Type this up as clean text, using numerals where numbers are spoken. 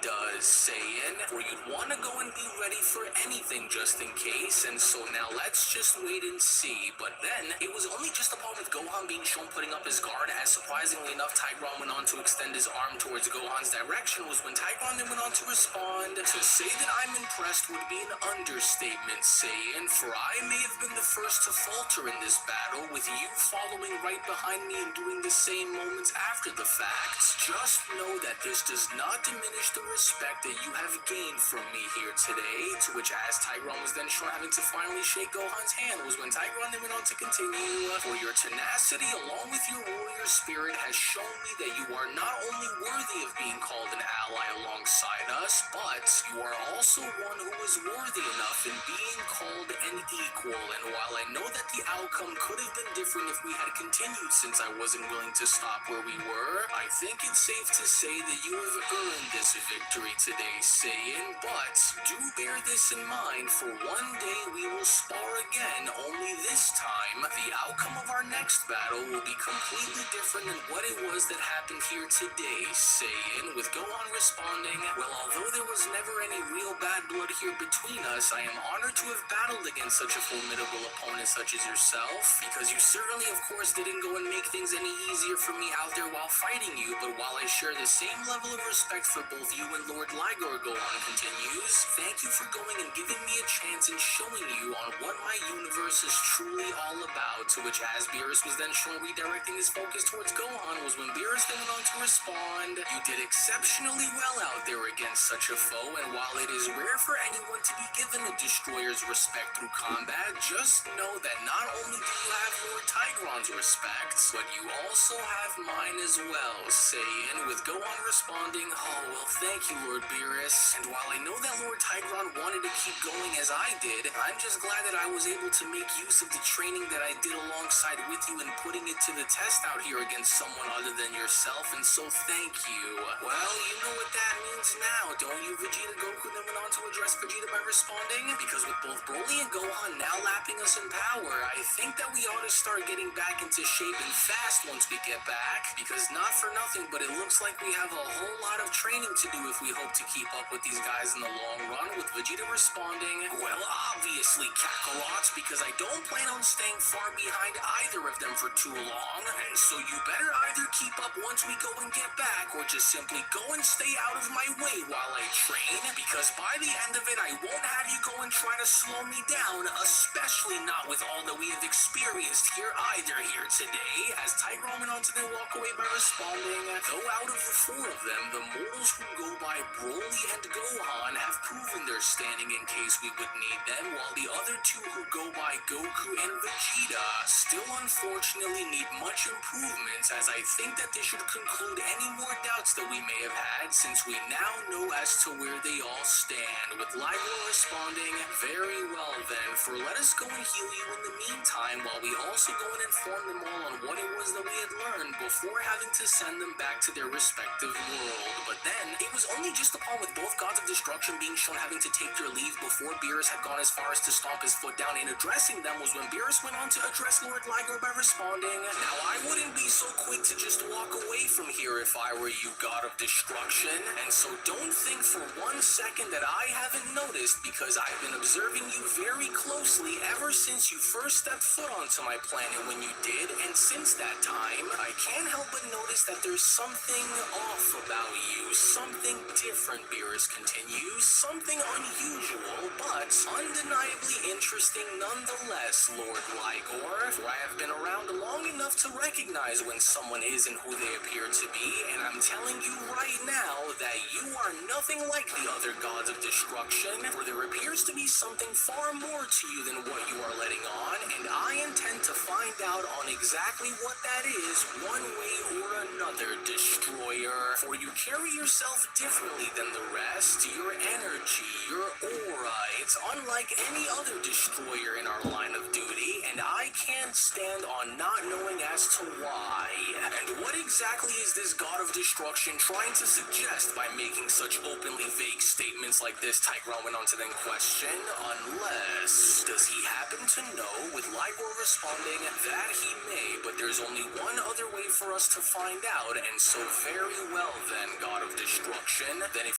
does, Saiyan, for you'd want to go and be ready for anything just in case, and so now let's just wait and see. But then, it was only just upon with Gohan being shown putting up his guard as surprisingly enough Tigron went on to extend his arm towards Gohan's direction was when Tigron then went on to respond. To say that I'm impressed would be an understatement, Saiyan, for I may have been the first to falter in this battle, with you following right behind me and doing the same moments after the fact. Just know that this does not diminish the respect that you have gained from me here today, to which as Tigron was then shown having to finally shake Gohan's hand was when Tigron then went on to continue. For your tenacity along with your warrior spirit has shown me that you are not only worthy of being called an ally alongside us, but you are also one who is worthy enough in being called an equal. And while I know that the outcome could have been different if we had continued, since I wasn't willing to stop where we were, I think it's safe to say that you have earned this victory today, Saiyan. But do bear this in mind, for one day we will spar again, only this time the outcome of our next battle will be completely different than what it was that happened here today, Saiyan, with Gohan responding, well, although there was never any real bad blood here between us, I am honored to have battled against such a formidable opponent such as yourself, because you certainly, of course, didn't go and make things any easier for me out there while fighting you, but while I share the same level of respect for both you and Lord Ligor, Gohan continues, thank you for going and giving me a chance and showing you on what my universe is truly all about, to which as Beerus was then shown redirecting his focus towards Gohan was when Beerus then went on to respond, you did exceptionally well out there against such a foe, and while it is rare for anyone to be given a destroyer's respect through combat, just know that not only do you have Lord Tigron's respect, but you also have mine as well, Saiyan, with Gohan responding, oh, well, thank you, Lord Beerus, and while I know that Lord Tigron wanted to keep going as I did, I'm just glad that I was able to make use of the training that I did alongside with you and putting it to the test out here against someone other than yourself, and so thank you. Well, you know what that means now, don't you, Vegeta? Goku then went on to address Vegeta by responding, because with both Broly and Gohan now lapping us in power, I think that we ought to start getting back into shape and fast once we get back, because not for nothing, but it looks like we have a whole lot of training to do if we hope to keep up with these guys in the long run, with Vegeta responding, well, obviously, Kakarot, because I don't plan on staying far behind either of them for too long, and so you better either keep up once we go and get back, or just simply go and stay out of my way while I train, because by the end of it, I won't have you go and try to slow me down, especially not with all that we have experienced here either here today, as Tigron went on to then walk away by responding, though out of the four of them, the mortals who go by Broly and Gohan have proven their standing in case we would need them, while the other two who go by Goku and Vegeta still unfortunately need much improvement, as I think that this should conclude any more doubts that we may have had, since we now know as to where they all stand, with Ligor responding, very well then, for let us go and heal you in the meantime, while we also go and inform them all on what it was that we had learned before having to send them back to their respective world. But then, it was only just upon with both gods of destruction being shown having to take their leave before Beerus had gone as far as to stomp his foot down in addressing them was when Beerus went on to address Lord Ligor by responding, now I wouldn't be so quick to just walk away from here if I were you, God of Destruction, and so don't think for 1 second that I haven't noticed, because I've been observing you very closely ever since you first stepped foot onto my planet when you did, and since that time, I can't help but notice that there's something off about you, something different, Beerus continues, something unusual, but undeniably interesting nonetheless, Lord Ligor, for I have been around long enough to recognize when someone isn't who they appear to be, and I'm telling you right now that you are nothing like the other gods of destruction, for there appears to be something far more to you than what you are letting on, and I intend to find out on exactly what that is one way or another, Destroyer, for you carry yourself differently than the rest, your energy, your aura, it's unlike any other Destroyer in our line of duty, and I can't stand on not knowing as to why. And what exactly is this god of destruction trying to suggest by making such openly vague statements like this? Tigron went on to then question, unless, does he happen to know, with Ligor responding, that he may, but there's only one other way for us to find out, and so very well then, God of Destruction, then if